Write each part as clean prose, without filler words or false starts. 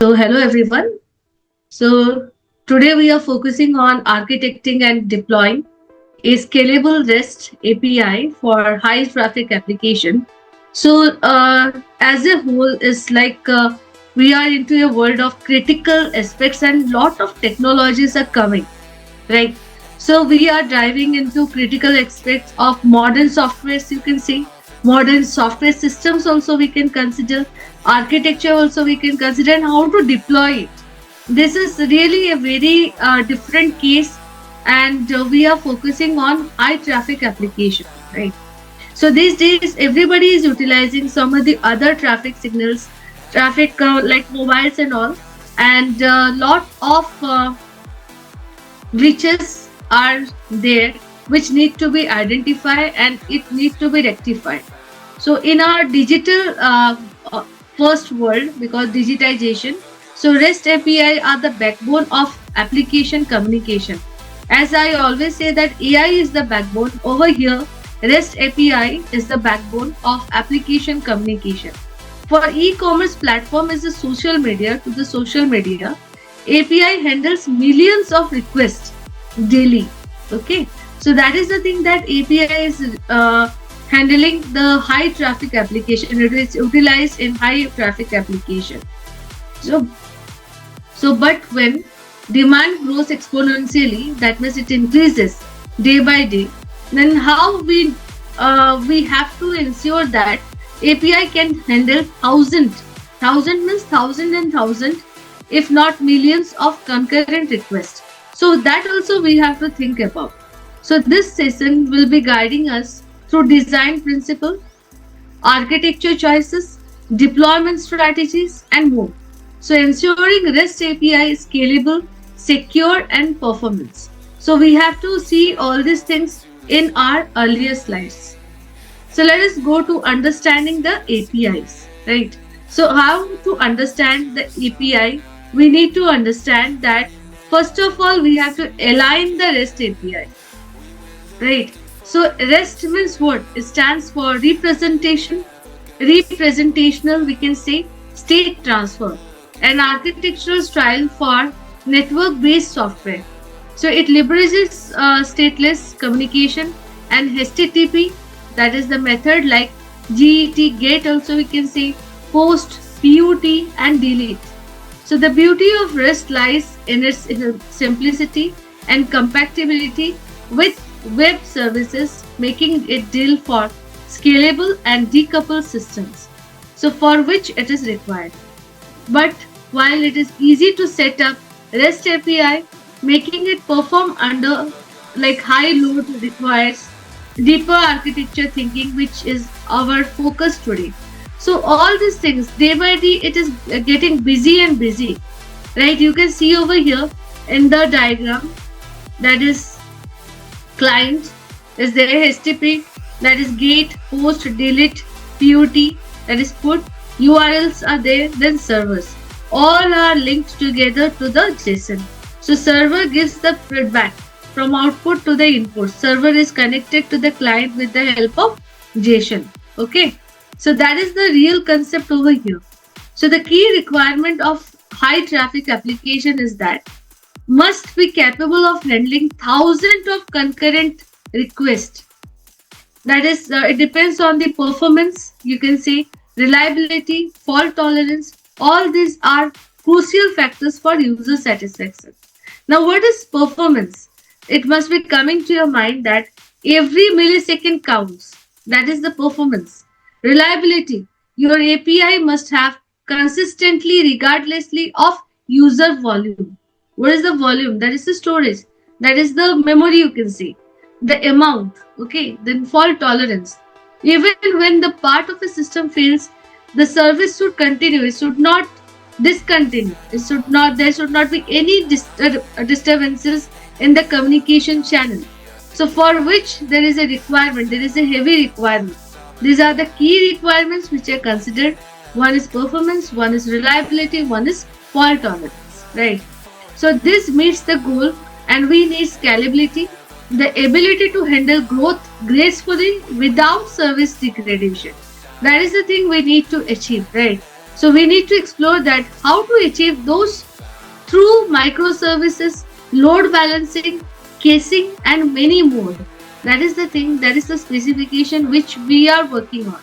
Hello everyone. So, today we are focusing on architecting and deploying a scalable REST API for high traffic application. As a whole, is like we are into a world of critical aspects and lot of technologies are coming, right? So, we are diving into critical aspects of modern softwares. You can see modern software systems also we can consider, architecture also we can consider, and how to deploy it. This is really a very different case, and we are focusing on high traffic application, right? So these days everybody is utilizing some of the other traffic signals, traffic like mobiles and all, and a lot of glitches are there which need to be identified and it need to be rectified. So in our digital first world, because digitization, so REST API are the backbone of application communication. As I always say that AI is the backbone, over here REST API is the backbone of application communication. For e-commerce platform is a social media to the social media, API handles millions of requests daily. Okay, so that is the thing, that API is handling the high traffic application. It is utilized in high traffic application. So but when demand grows exponentially, that means it increases day by day, then how we have to ensure that API can handle thousand means thousand and thousand, if not millions of concurrent requests. So that also we have to think about. So this session will be guiding us through design principle, architecture choices, deployment strategies, and more. So ensuring REST API is scalable, secure, and performance. So we have to see all these things in our earlier slides. So let us go to understanding the APIs, right? So how to understand the API? We need to understand that first of all we have to align the REST API, right? So REST means what? It stands for representational, we can say state transfer, an architectural style for network-based software. So it leverages stateless communication and HTTP, that is the method like GET, also we can say post, PUT, and delete. So the beauty of REST lies in its simplicity and compatibility with web services, making it deal for scalable and decoupled systems, so for which it is required. But while it is easy to set up REST API, making it perform under like high load requires deeper architecture thinking, which is our focus today. So all these things day by day it is getting busy and busy, right? You can see over here in the diagram, that is client is there, HTTP, that is GET, post, delete, PUT, that is put, URLs are there, then servers. All are linked together to the JSON. So server gives the feedback from output to the input. Server is connected to the client with the help of JSON. Okay. So that is the real concept over here. So the key requirement of high traffic application is that must be capable of handling thousands of concurrent requests. That is, it depends on the performance, you can say reliability, fault tolerance. All these are crucial factors for user satisfaction. Now, what is performance? It must be coming to your mind that every millisecond counts. That is the performance. Reliability. Your API must have consistently regardlessly of user volume. What is the volume? That is the storage. That is the memory, you can say. The amount. Okay. Then fault tolerance. Even when the part of a system fails, the service should continue. It should not discontinue. There should not be any disturbances in the communication channel. So for which there is a requirement, there is a heavy requirement. These are the key requirements which are considered. One is performance, one is reliability, one is fault tolerance, right? So this meets the goal, and we need scalability, the ability to handle growth gracefully without service degradation. That is the thing we need to achieve, right? So we need to explore that how to achieve those through microservices, load balancing, casing, and many more. That is the thing, that is the specification which we are working on.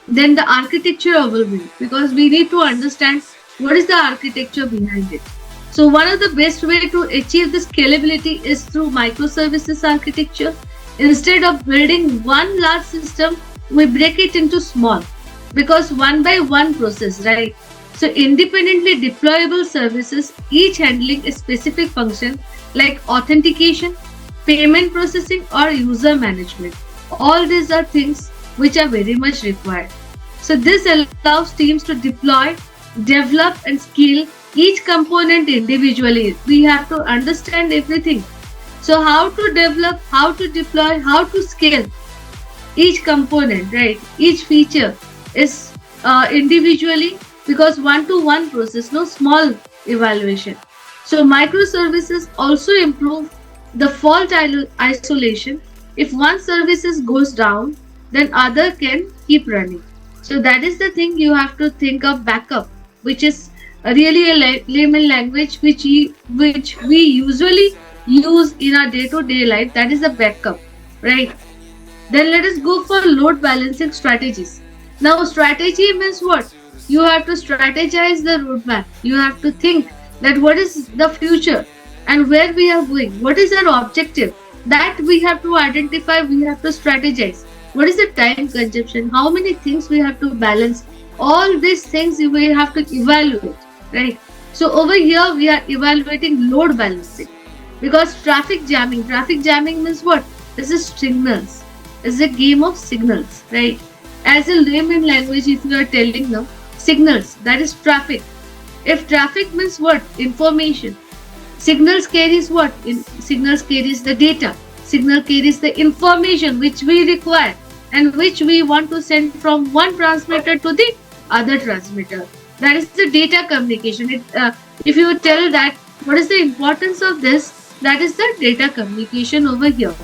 Then the architecture overview, because we need to understand what is the architecture behind it. So one of the best way to achieve the scalability is through microservices architecture. Instead of building one large system, we break it into small, because one by one process, right? So independently deployable services, each handling a specific function like authentication, payment processing, or user management. All these are things which are very much required. So this allows teams to deploy, develop, and scale each component individually. We have to understand everything. So how to develop, how to deploy, how to scale each component, right? Each feature is individually, because one-to-one process, no small evaluation. So microservices also improve the fault isolation. If one services goes down, then other can keep running. So that is the thing, you have to think of backup, which is really a layman language which we usually use in our day-to-day life. That is the backup, right? Then let us go for load balancing strategies. Now strategy means what? You have to strategize the roadmap. You have to think that what is the future and where we are going. What is our objective? That we have to identify, we have to strategize. What is the time consumption? How many things we have to balance? All these things we have to evaluate, right? So over here we are evaluating load balancing, because traffic jamming. Traffic jamming means what? This is signals. It's a game of signals, right? As a layman language, if you are telling them signals, that is traffic. If traffic means what? Information. Signals carries what? Signals carries the data. Signal carries the information which we require and which we want to send from one transmitter to the other transmitter. That is the data communication. If you tell that what is the importance of this, that is the data communication over here.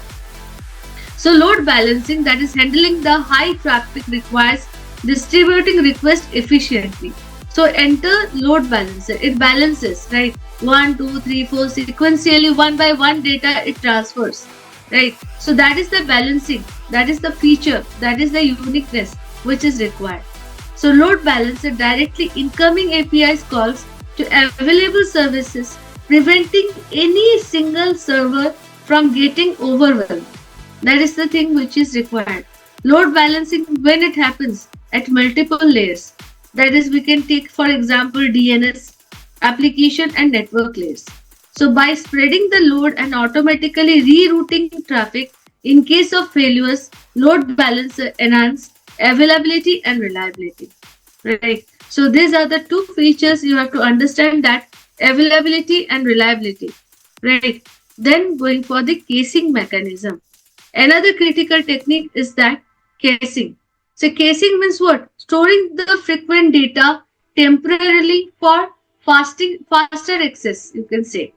So load balancing, that is handling the high traffic, requires distributing requests efficiently. So enter load balancer. It balances, right? 1, 2, 3, 4 sequentially, one by one data it transfers, right? So that is the balancing. That is the feature. That is the uniqueness which is required. So load balancer directly incoming APIs calls to available services, preventing any single server from getting overwhelmed. That is the thing which is required. Load balancing, when it happens at multiple layers, that is, we can take for example DNS, application, and network layers. So by spreading the load and automatically rerouting traffic in case of failures, load balancer enhance availability and reliability, right? So these are the two features you have to understand, that availability and reliability, right? Then going for the casing mechanism. Another critical technique is that caching. So caching means what? Storing the frequent data temporarily for faster access, you can say.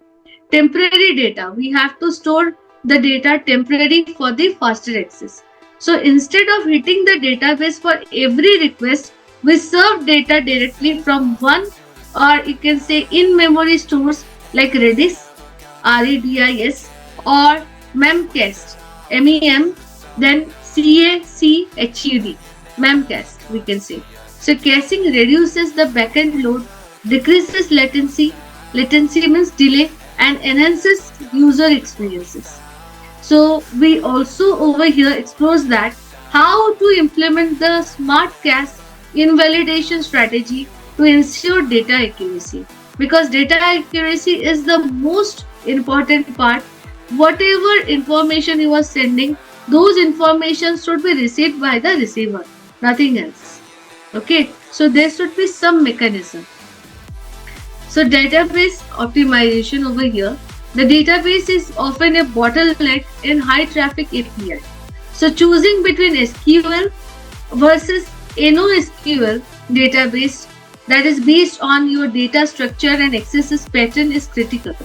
Temporary data. We have to store the data temporary for the faster access. So instead of hitting the database for every request, we serve data directly from one, or you can say in-memory stores like Redis, REDIS, or Memcached, MEM, then CACHED, Memcached, we can say. So caching reduces the backend load, decreases latency means delay, and enhances user experiences. So we also over here explores that how to implement the smart cache invalidation strategy to ensure data accuracy, because data accuracy is the most important part. Whatever information you are sending, those information should be received by the receiver, nothing else. Okay, so there should be some mechanism. So database optimization over here. The database is often a bottleneck in high traffic API. So choosing between SQL versus NoSQL database, that is based on your data structure and access pattern, is critical.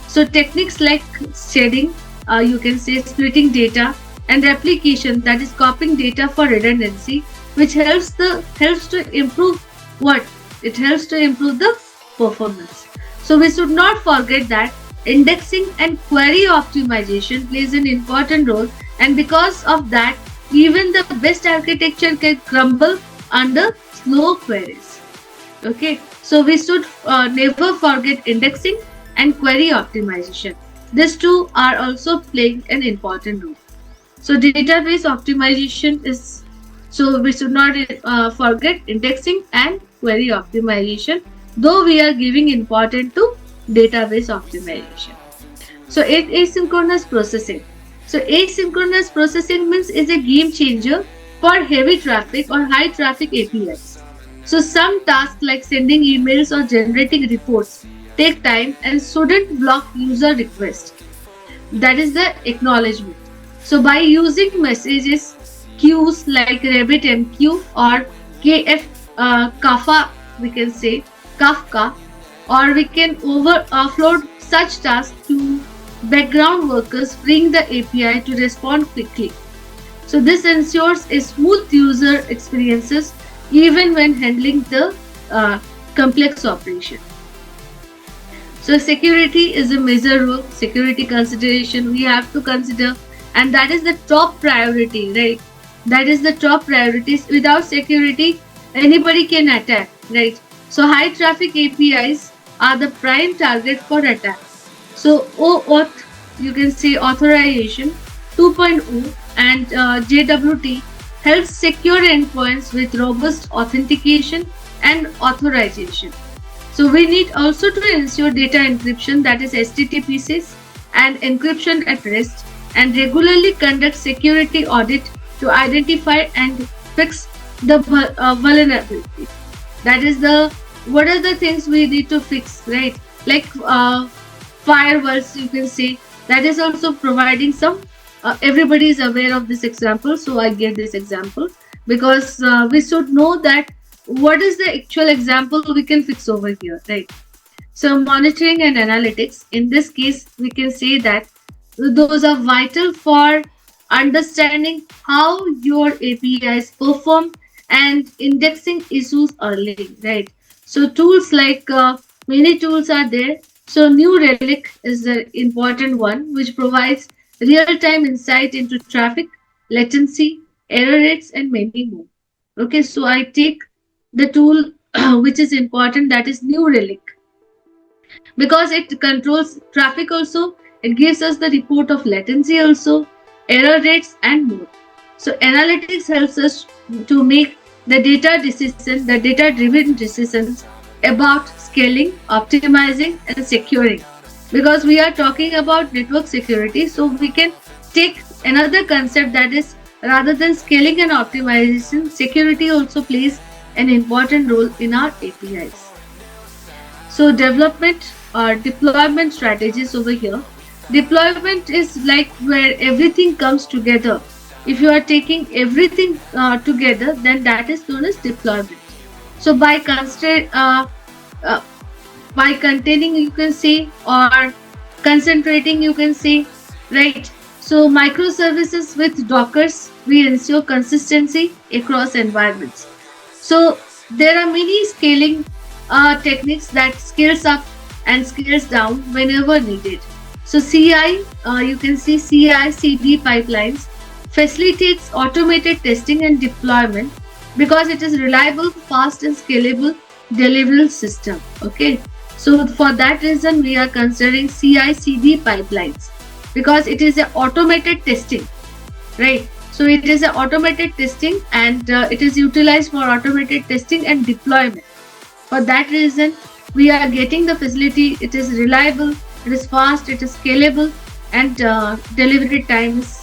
So techniques like shedding, you can say splitting data, and replication, that is copying data for redundancy, which helps to improve what? It helps to improve the performance. So we should not forget that indexing and query optimization plays an important role, and because of that, even the best architecture can crumble under slow queries. Okay, so we should never forget indexing and query optimization. These two are also playing an important role. So database optimization is, so we should not forget indexing and query optimization, though we are giving important to database optimization. So asynchronous processing. So asynchronous processing means is a game changer for heavy traffic or high traffic APIs. So some tasks like sending emails or generating reports take time and shouldn't block user requests. That is the acknowledgement. So by using messages queues like RabbitMQ or KF Kafka, we can say Kafka, or we can offload such tasks to background workers, freeing the API to respond quickly. So this ensures a smooth user experiences even when handling the complex operation. So security is a major role, security consideration we have to consider, and that is the top priority, right? That is the top priorities. Without security, anybody can attack, right? So high traffic APIs are the prime target for attacks. So OAuth, you can say authorization 2.0 and JWT helps secure endpoints with robust authentication and authorization. So we need also to ensure data encryption, that is HTTPS, and encryption at rest, and regularly conduct security audit to identify and fix the vulnerability. That is the, what are the things we need to fix, right? Like firewalls, you can say, that is also providing some, everybody is aware of this example, so I give this example because we should know that what is the actual example we can fix over here, right? So monitoring and analytics, in this case we can say that those are vital for understanding how your APIs perform and indexing issues early, right? So tools like many tools are there. So New Relic is the important one, which provides real-time insight into traffic, latency, error rates, and many more. Okay, so I take the tool which is important, that is New Relic, because it controls traffic also, it gives us the report of latency also, error rates, and more. So analytics helps us to make the data driven decisions about scaling, optimizing, and securing. Because we are talking about network security, so we can take another concept, that is rather than scaling and optimization, security also plays an important role in our APIs. So development or deployment strategies over here. Deployment is like where everything comes together. If you are taking everything together, then that is known as deployment. So by containing, you can say, or concentrating, you can say, right? So microservices with Dockers, we ensure consistency across environments. So there are many scaling techniques that scales up and scales down whenever needed. So CI, you can see CI/CD pipelines facilitates automated testing and deployment because it is reliable, fast, and scalable deliverable system. Okay, so for that reason we are considering CI/CD pipelines because it is an automated testing, right? So it is an automated testing and it is utilized for automated testing and deployment. For that reason, we are getting the facility. It is reliable, it is fast, it is scalable, and delivery times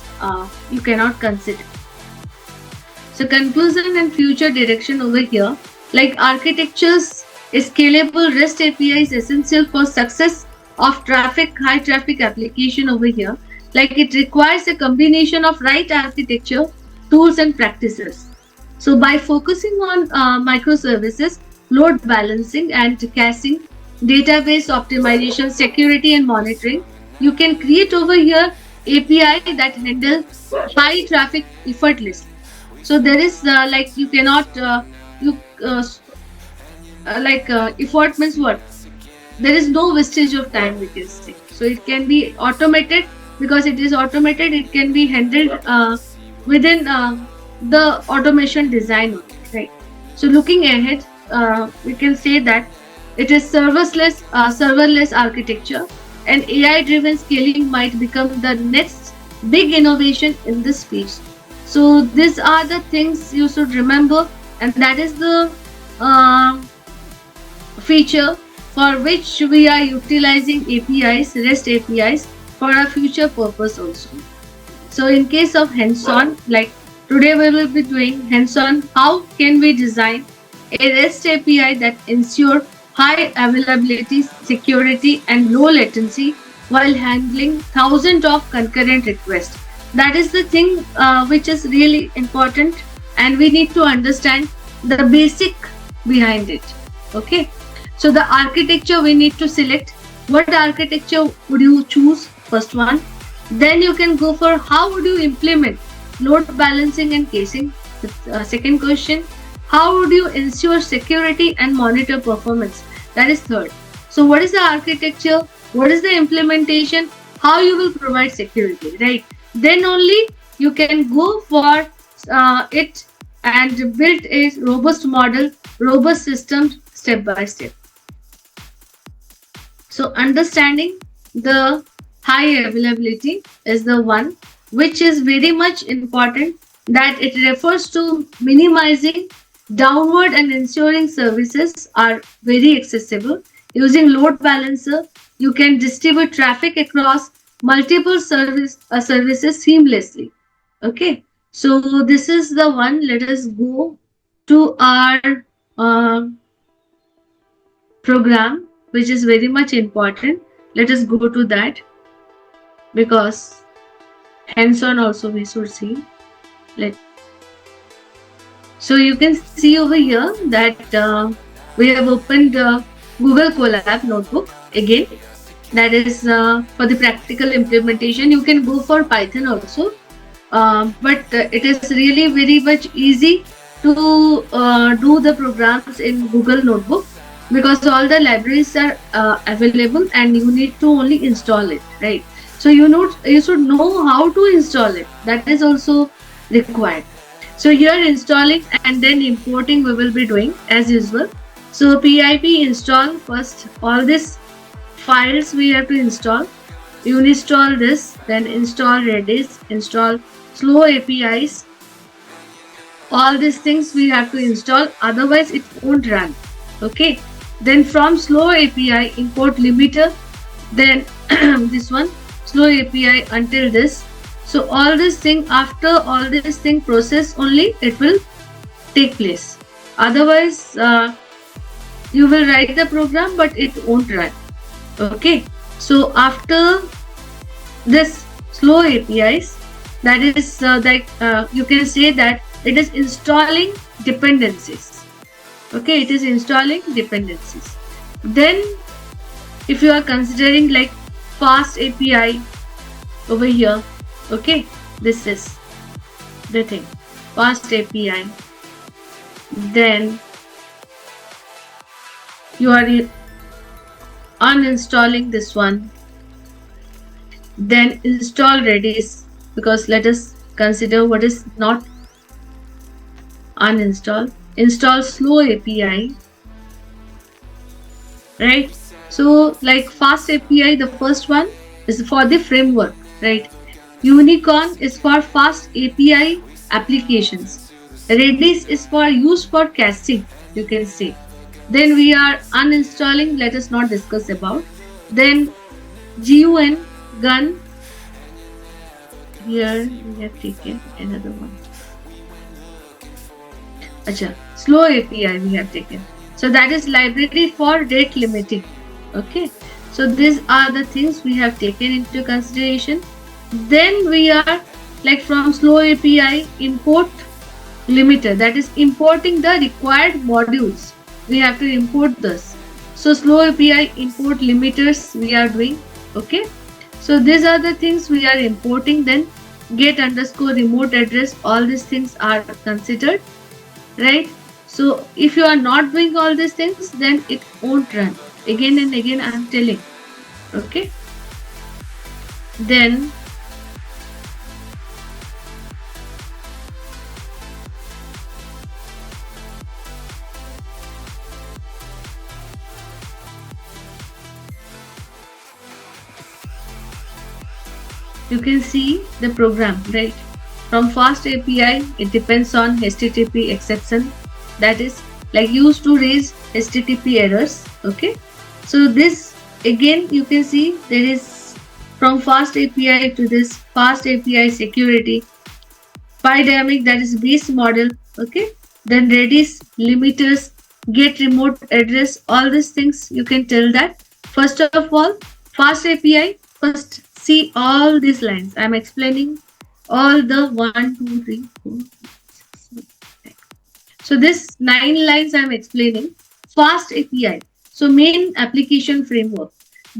you cannot consider. So conclusion and future direction over here, like architectures, a scalable REST API is essential for success of high traffic application over here. Like it requires a combination of right architecture, tools, and practices. So by focusing on microservices, load balancing and caching, database optimization, security, and monitoring, you can create over here API that handle high traffic effortlessly. So there is like you cannot you effort means what? There is no wastage of time, we can say. So it can be automated. Because it is automated, it can be handled within the automation design only, right? So looking ahead, we can say that it is serverless architecture, and AI driven scaling might become the next big innovation in this space. So these are the things you should remember, and that is the um feature for which we are utilizing APIs, REST APIs for our future purpose also. So in case of hands-on, like today we will be doing hands-on, how can we design a REST API that ensure high availability, security and low latency while handling thousands of concurrent requests. That is the thing which is really important, and we need to understand the basic behind it. Okay. So the architecture we need to select. What architecture would you choose? First one. Then you can go for how would you implement load balancing and caching. The second question. How would you ensure security and monitor performance? That is third. So what is the architecture? What is the implementation? How you will provide security, right? Then only you can go for it and build a robust model, robust system step by step. So understanding the high availability is the one which is very much important, that it refers to minimizing downward and ensuring services are very accessible. Using load balancer, you can distribute traffic across multiple services seamlessly. Okay, so this is the one. Let us go to our uh, program, which is very much important. Let us go to that, because hands-on also we should see. So you can see over here that we have opened Google Colab notebook again. That is for the practical implementation. You can go for Python also, but it is really very much easy to do the programs in Google Notebook, because all the libraries are available and you need to only install it, right? So you should know how to install it. That is also required. So here installing and then importing we will be doing as usual. So pip install first, all these files we have to install. You install this, then install Redis, install slow APIs. All these things we have to install, otherwise it won't run. Okay. Then from slow API import limiter, then this one slow API until this. So all this thing, after all this thing process only it will take place. Otherwise you will write the program but it won't run. Okay. So after this slow APIs, that is you can say that it is installing dependencies. Okay, it is installing dependencies. Then if you are considering like fast API over here, okay, this is the thing, fast API. Then you are uninstalling this one. Then install Redis, because let us consider what is not uninstall. Install slow API, right? So like fast API, the first one is for the framework, right? Unicorn is for fast API applications. Redis is for use for caching, you can say. Then we are uninstalling, let us not discuss about. Then gun, here we have taken another one. Acha, slow API we have taken. So that is library for rate limiting. Okay. So these are the things we have taken into consideration. Then we are like from slow API import limiter, that is importing the required modules. We have to import this. So slow API import limiters we are doing. Okay. So these are the things we are importing. Then get underscore remote address, all these things are considered, right? So if you are not doing all these things, then it won't run. Again and again I am telling. Okay. Then you can see the program, right? From fast API, it depends on HTTP exception, that is like used to raise HTTP errors. Okay, so this again you can see there is from fast API to this fast API security, PyDynamic, that is base model. Okay, then Redis limiters, get remote address, all these things you can tell that. First of all, fast API, first see all these lines. I'm explaining all the 1, 2, 3, 4, 5, 6, 7, 8. So this 9 lines I'm explaining. Fast API. So main application framework.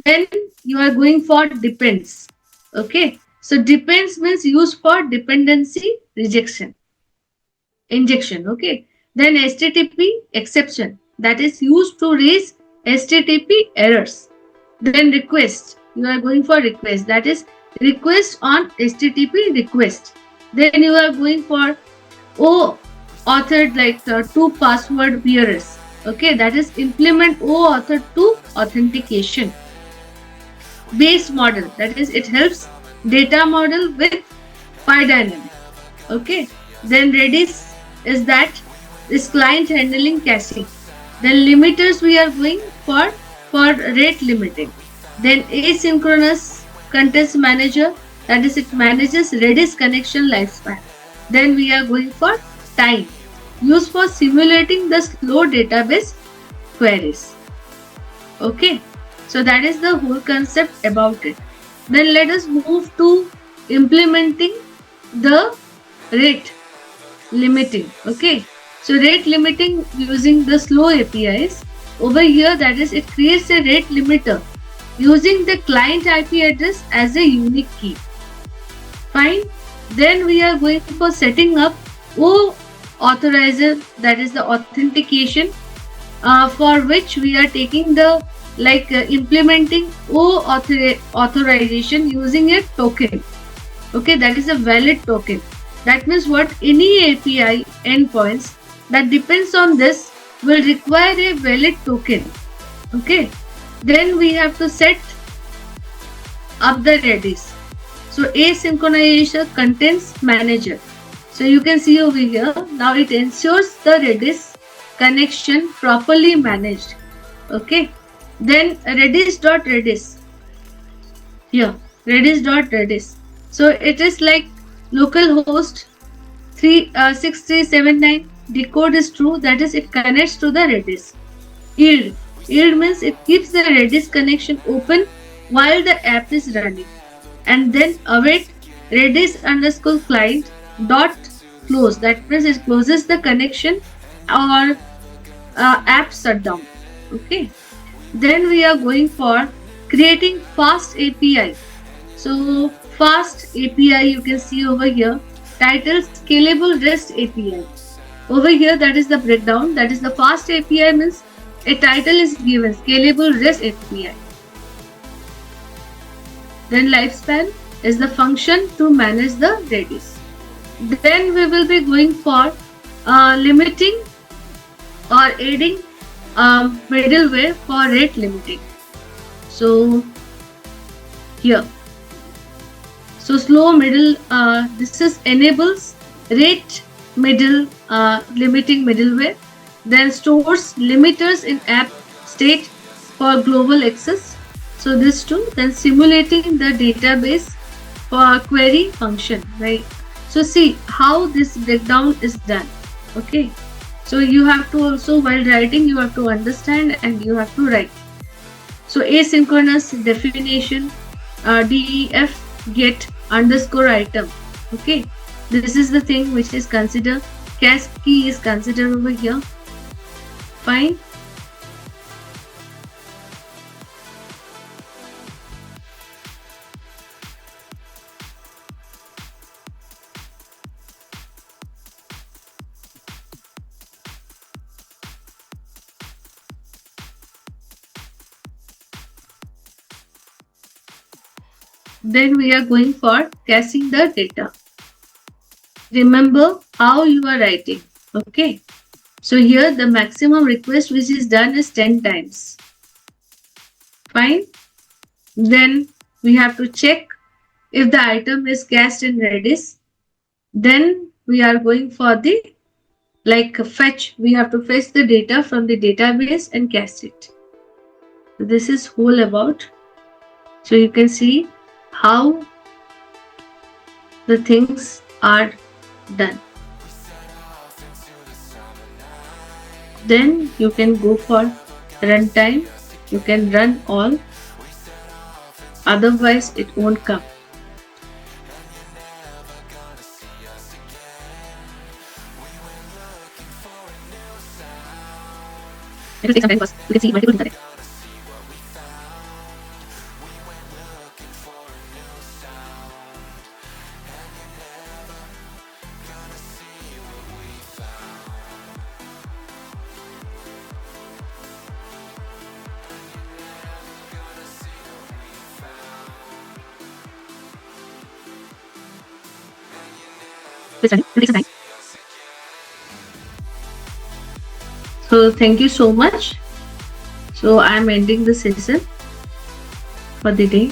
Then you are going for depends. Okay. So depends means used for dependency rejection, injection. Okay. Then HTTP exception, that is used to raise HTTP errors. Then request, you are going for request, that is request on HTTP request. Then you are going for O authored, like two password bearers. Okay, that is implement O authored 2 authentication. Base model, that is it helps data model with PyDynamic. Okay, then Redis is that is client handling caching. Then limiters we are going for rate limiting. Then asynchronous context manager, that is it manages Redis connection lifespan. Then we are going for time, used for simulating the slow database queries. Okay, so that is the whole concept about it. Then let us move to implementing the rate limiting. Okay, so rate limiting using the slow APIs. Over here, that is it creates a rate limiter using the client IP address as a unique key. Fine. Then we are going for setting up O authorizer, that is the authentication, for which we are taking the implementing O authorization using a token. Okay, that is a valid token. That means what, any API endpoints that depends on this will require a valid token. Okay, then we have to set up the Redis. So asynchronization contains manager. So you can see over here, now it ensures the Redis connection properly managed. Okay, then redis.redis, here redis.redis. So it is like localhost 6379, decode is true, that is it connects to the Redis. Yield means it keeps the Redis connection open while the app is running, and then await Redis underscore client dot close, that means it closes the connection or app shutdown. Okay, then we are going for creating fast API. So fast API, you can see over here, title scalable REST API. Over here, that is the breakdown, that is the fast API means a title is given scalable REST API. Then lifespan is the function to manage the Redis. Then we will be going for limiting or adding middleware for rate limiting. So here, so slow middle, this is enables rate middle limiting middleware. Then stores limiters in app state for global access. So this too. Then simulating the database for query function, right? So see how this breakdown is done. Okay, so you have to also, while writing, you have to understand and you have to write. So asynchronous definition, def get underscore item. Okay, this is the thing which is considered. Cache key is considered over here. Fine. Then we are going for caching the data. Remember how you are writing. Okay. So here the maximum request which is done is 10 times. Fine. Then we have to check if the item is cached in Redis. Then we are going for the fetch. We have to fetch the data from the database and cache it. So this is whole about. So you can see how the things are done. Then you can go for runtime. You can run all, otherwise it won't come. It will take some time because you can see multiple things are there. Please run it. It will take some time. So thank you so much. So I am ending the session for the day.